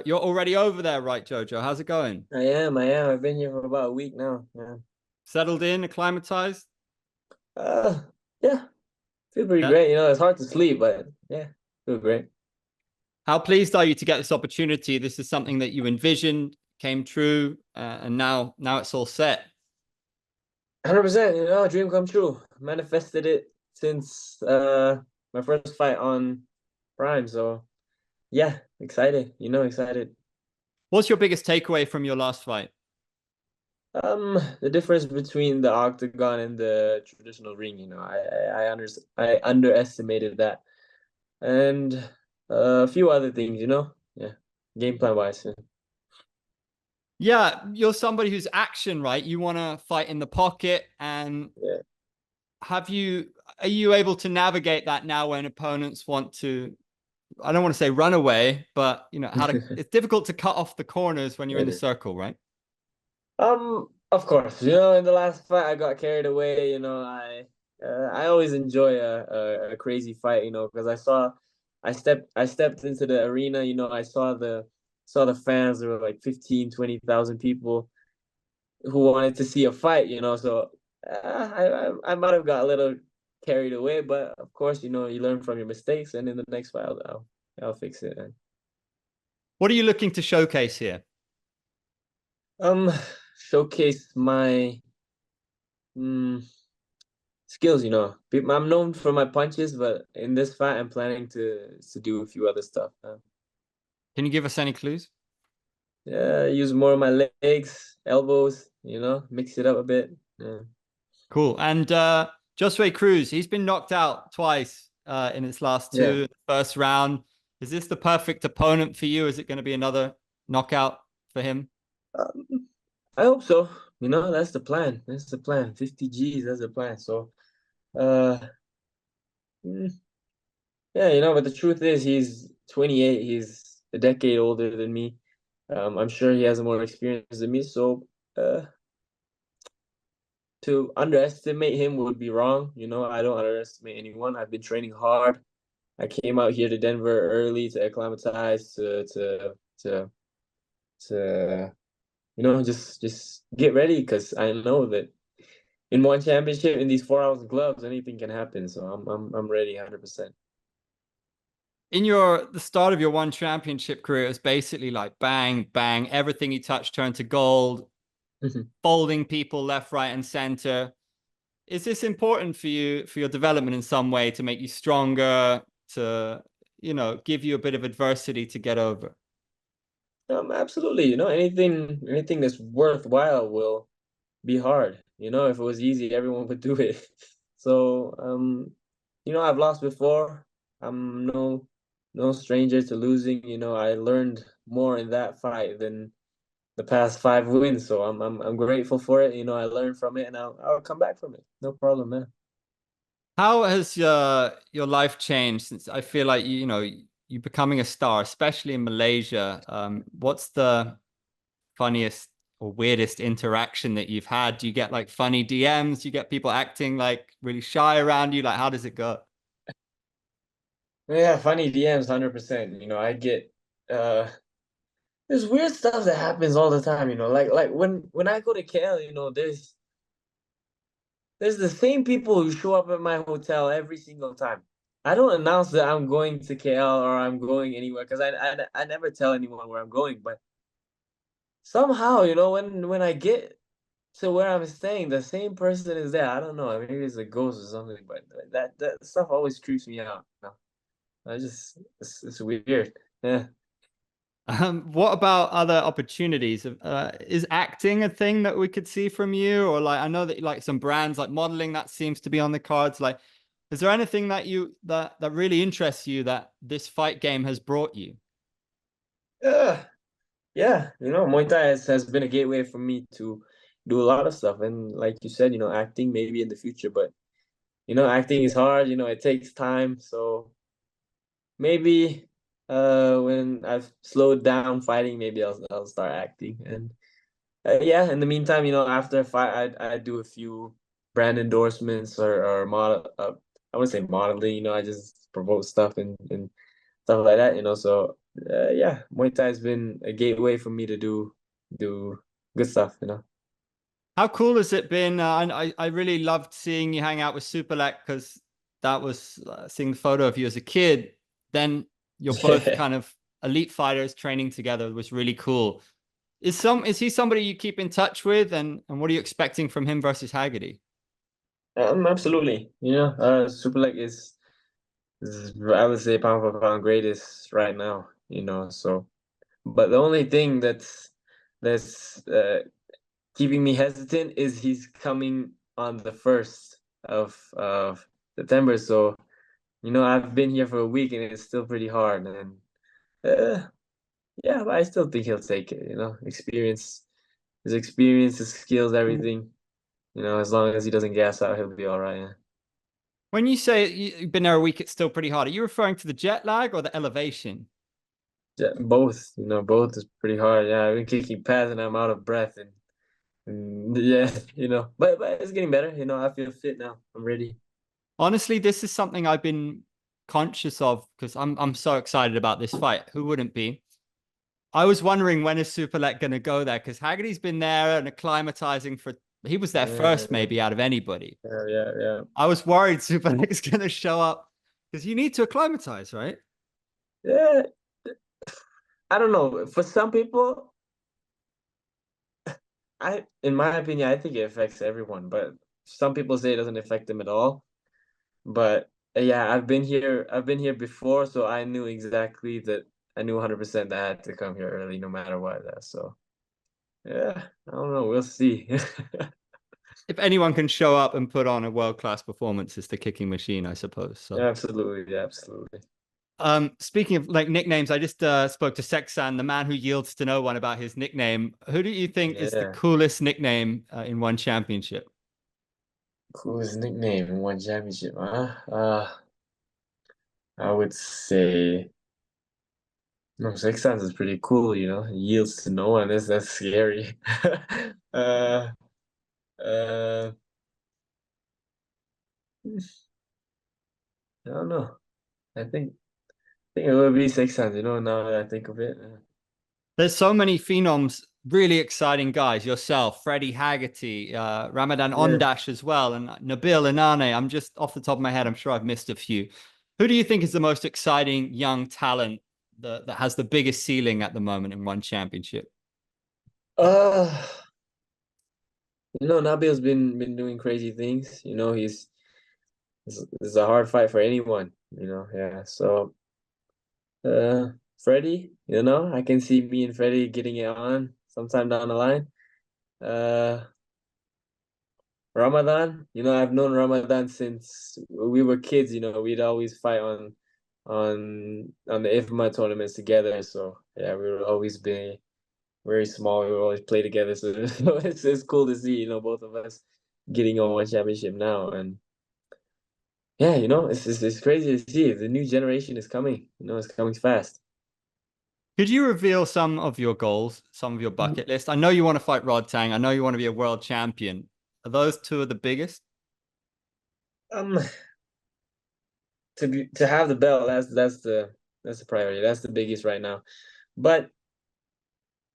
you're already over there, right, Jojo? How's it going? I am. I am. I've been here for about a week now. Yeah. Settled in, acclimatized? Uh, yeah. Feel pretty Yeah. great. It's hard to sleep, but yeah, feel great. How pleased are you to get this opportunity? This is something that you envisioned, came true, and now it's all set. 100%. Dream come true. Manifested it since my first fight on Prime. So yeah, excited. Excited. What's your biggest takeaway from your last fight? The difference between the octagon and the traditional ring. I underestimated that, and a few other things. Yeah, game plan wise. Yeah, you're somebody who's action, right? You want to fight in the pocket, and Yeah. have you are you able to navigate that now when opponents want to, I don't want to say run away, but how to, it's difficult to cut off the corners when you're in It the is. circle, right? Of course, in the last fight I got carried away. I always enjoy a crazy fight, because I stepped into the arena. I saw the fans. There were like 15, 20,000 people who wanted to see a fight. So I might have got a little carried away, but of course, you learn from your mistakes, and in the next fight I'll fix it. What are you looking to showcase here? Um, Showcase my mm, skills. I'm known for my punches, but in this fight, I'm planning to do a few other stuff. Can you give us any clues? Yeah, use more of my legs, elbows. Mix it up a bit. Yeah. Cool. And Josue Cruz, he's been knocked out twice in his last Yeah. two, first round. Is this the perfect opponent for you? Is it going to be another knockout for him? I hope so. That's the plan. That's the plan. 50 G's, that's the plan. So, uh, mm, yeah, but the truth is, he's 28. He's a decade older than me. I'm sure he has more experience than me. So, to underestimate him would be wrong. I don't underestimate anyone. I've been training hard. I came out here to Denver early to acclimatize, to just get ready, because I know that in one championship, in these 4 hours of gloves, anything can happen. So I'm ready 100%. In your the start of your one championship career, it was basically like bang, bang, everything you touched turned to gold, folding people left, right, and center. Is this important for you for your development in some way to make you stronger, to give you a bit of adversity to get over? Absolutely. Anything that's worthwhile will be hard. If it was easy, everyone would do it. So, I've lost before. I'm no stranger to losing. I learned more in that fight than the past 5 wins. So I'm grateful for it. I learned from it, and I'll come back from it. No problem, man. How has your life changed since, I feel like you becoming a star, especially in Malaysia? What's the funniest or weirdest interaction that you've had? Do you get like funny DMs? Do you get people acting like really shy around you? Like, how does it go? Yeah, funny DMs, 100%. I get uh there's weird stuff that happens all the time. Like when I go to KL, there's the same people who show up at my hotel every single time. I don't announce that I'm going to KL or I'm going anywhere, because I never tell anyone where I'm going. But somehow, when I get to where I'm staying, the same person is there. I don't know. Maybe it's a ghost or something, but that stuff always creeps me out. It's weird. Yeah. What about other opportunities? Is acting a thing that we could see from you? Or like, I know that like some brands like modeling that seems to be on the cards. Like, is there anything that that really interests you that this fight game has brought you? Yeah. Yeah, Muay Thai has been a gateway for me to do a lot of stuff. And like you said, acting maybe in the future, but acting is hard, it takes time. So maybe when I've slowed down fighting, maybe I'll start acting. And yeah, in the meantime, after a fight, I do a few brand endorsements, or model I wouldn't say modeling, I just promote stuff and stuff like that. So yeah, Muay Thai has been a gateway for me to do good stuff, you know. How cool has it been? I really loved seeing you hang out with Superlek because that was seeing the photo of you as a kid. Then you're both kind of elite fighters training together was really cool. Is he somebody you keep in touch with, and what are you expecting from him versus Haggerty? Absolutely. You know, Superlek is I would say pound for pound greatest right now, you know. So, but the only thing that's keeping me hesitant is he's coming on the 1st of September. So, you know, I've been here for a week and it's still pretty hard. And yeah, but I still think he'll take it, you know. His skills, everything. You know, as long as he doesn't gas out, he'll be all right. Yeah. When you say you've been there a week, it's still pretty hard. Are you referring to the jet lag or the elevation? Yeah, both, you know, both is pretty hard. Yeah, I've been kicking pads and I'm out of breath and yeah, you know, but it's getting better. You know, I feel fit now. I'm ready. Honestly, this is something I've been conscious of because I'm so excited about this fight. Who wouldn't be? I was wondering when is Superlek going to go there because Haggerty's been there and acclimatizing for. He was there Yeah, first, maybe out of anybody. yeah. I was worried Superlek is going to show up because you need to acclimatize, right? Yeah, I don't know. For some people, in my opinion, I think it affects everyone, but some people say it doesn't affect them at all. But yeah, I've been here before, so I knew exactly that. I knew 100% that I had to come here early, no matter what. So yeah, I don't know. We'll see. If anyone can show up and put on a world class performance, it's the kicking machine, I suppose. So. Absolutely, yeah, absolutely. Speaking of like nicknames, I just spoke to Sexan, the man who yields to no one about his nickname. Who do you think is the Yeah. coolest nickname in one championship? Coolest nickname in one championship, huh? I would say no, Six Sense is pretty cool, you know. He yields to no one. That's scary. uh uh I don't know. I think it would be Six Sense, you know, now that I think of it. There's so many phenoms, really exciting guys. Yourself, Freddie Haggerty, Ramadan Yeah. Ondash as well, and Nabil Inane. I'm just off the top of my head. I'm sure I've missed a few. Who do you think is the most exciting young talent that has the biggest ceiling at the moment in one championship? Uh you know, Nabil's been doing crazy things. You know, it's a hard fight for anyone, you know. Yeah. So Freddie, you know, I can see me and Freddie getting it on sometime down the line. Uh, Ramadan, you know, I've known Ramadan since we were kids. You know, we'd always fight on the IFMA tournaments together. So yeah, we would always be very small. We would always play together. So it's cool to see, you know, both of us getting on one championship now. And yeah, you know, it's crazy to see. The new generation is coming. You know, it's coming fast. Could you reveal some of your goals, some of your bucket list? I know you want to fight Rod Tang. I know you want to be a world champion. Are those two of the biggest? Um, to have the belt, that's the priority. That's the biggest right now. But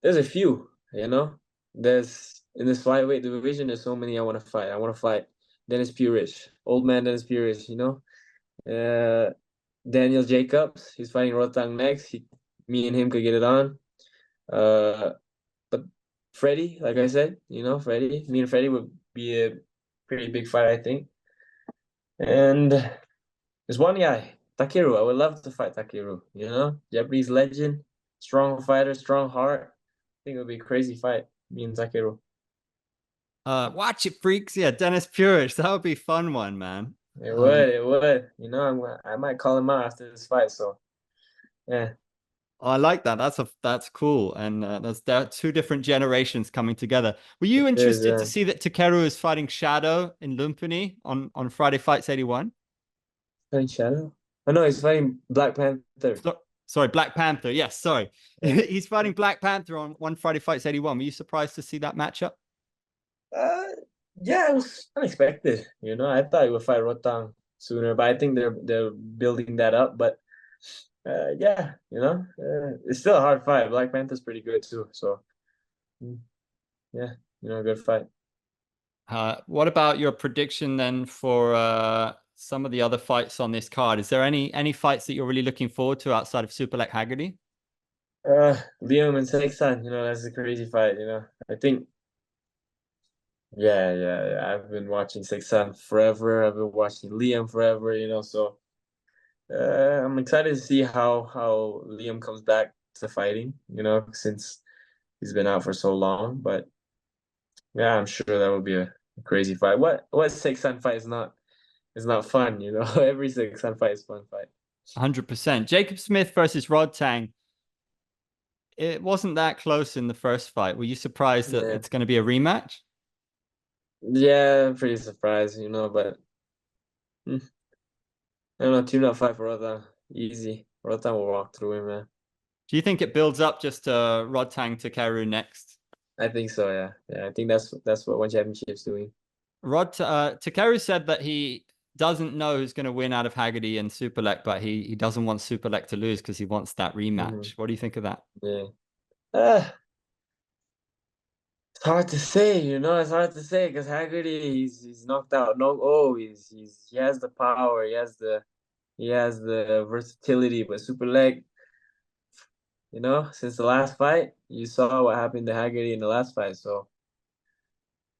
there's a few, you know. There's in this flyweight division, there's so many I want to fight. I want to fight Denis Puric, old man Denis Puric, you know. Uh, Daniel Jacobs, he's fighting Rotang next. Me and him could get it on. Uh, but Freddie, like I said, you know, me and Freddie would be a pretty big fight, I think. And there's one guy, Takeru. I would love to fight Takeru, you know, Japanese legend, strong fighter, strong heart. I think it would be a crazy fight, me and Takeru. Watch it, freaks. Yeah, Dennis Puric. That would be a fun one, man. It would. You know, I might call him out after this fight. So yeah, I like that. That's cool. And there are two different generations coming together. Were you there's interested to see that Takeru is fighting Shadow in Lumpini on Friday Fights 81? fighting Shadow. Oh no, he's fighting Black Panther. Sorry, Black Panther. Yes, sorry. Yeah. He's fighting Black Panther on one Friday Fights 81. Were you surprised to see that matchup? Uh, yeah, it was unexpected. You know, I thought he would fight Rotang sooner, but I think they're building that up. But yeah, it's still a hard fight. Black Panther's pretty good too. So, mm, yeah, good fight. What about your prediction then for some of the other fights on this card? Is there any fights that you're really looking forward to outside of Superlek Haggerty? Liam and Sexton, that's a crazy fight. I think, yeah. I've been watching Sexton forever. I've been watching Liam forever. So I'm excited to see how Liam comes back to fighting. Since he's been out for so long, but yeah, I'm sure that would be a crazy fight. What Sexton fight is not fun. Every Sexton fight is fun fight. 100%. Jacob Smith versus Rod Tang. It wasn't that close in the first fight. Were you surprised that Yeah. it's going to be a rematch? Yeah, I'm pretty surprised, but I don't know, tune up fight for Rota. Easy. Rota will walk through him, man. Do you think it builds up just Rod Tang to Takeru next? I think so, yeah. Yeah, I think that's what one championship's doing. Takeru said that he doesn't know who's going to win out of Haggerty and Superlek, but he doesn't want Superlek to lose because he wants that rematch. What do you think of that? Yeah. It's hard to say, it's hard to say because Haggerty he's knocked out. No, he has the power, he has the versatility, but Superlek, since the last fight, you saw what happened to Haggerty in the last fight. So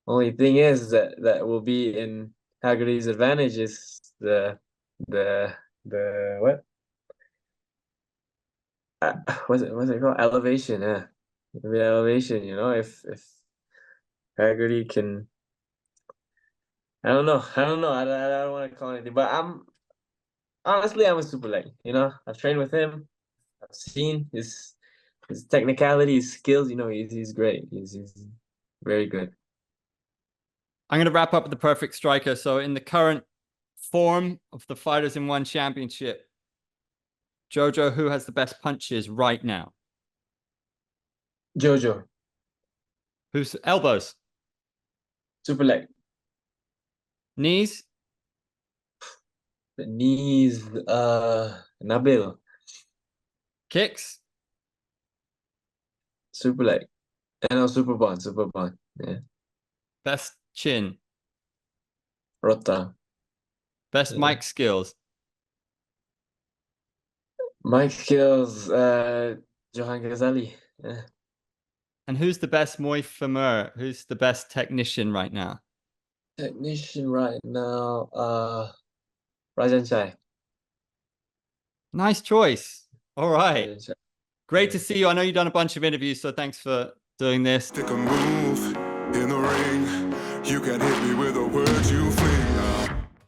only thing is that will be in Haggerty's advantage is the what? What's it called? Elevation, yeah. The elevation, if Haggerty can, I don't know. I don't want to call anything, but I'm a super leg. I've trained with him. I've seen his technicality, his skills. He's great. He's very good. I'm going to wrap up with the perfect striker. So in the current form of the fighters in one championship, Jojo, who has the best punches right now? Jojo. Who's elbows? Superlek. Knees? The knees, Nabil. Kicks? Superlek. And Superbond. Yeah. Best chin? Rota. Best Yeah. mic skills? Mic skills, Johan Ghazali. Yeah. And who's the best Muay Femur? Who's the best technician right now? Technician right now, Rajan Chai. Nice choice. All right. Rajan Chai. Great to see you. I know you've done a bunch of interviews, so thanks for doing this. Take a move in the ring. You can hit me with the words you fling.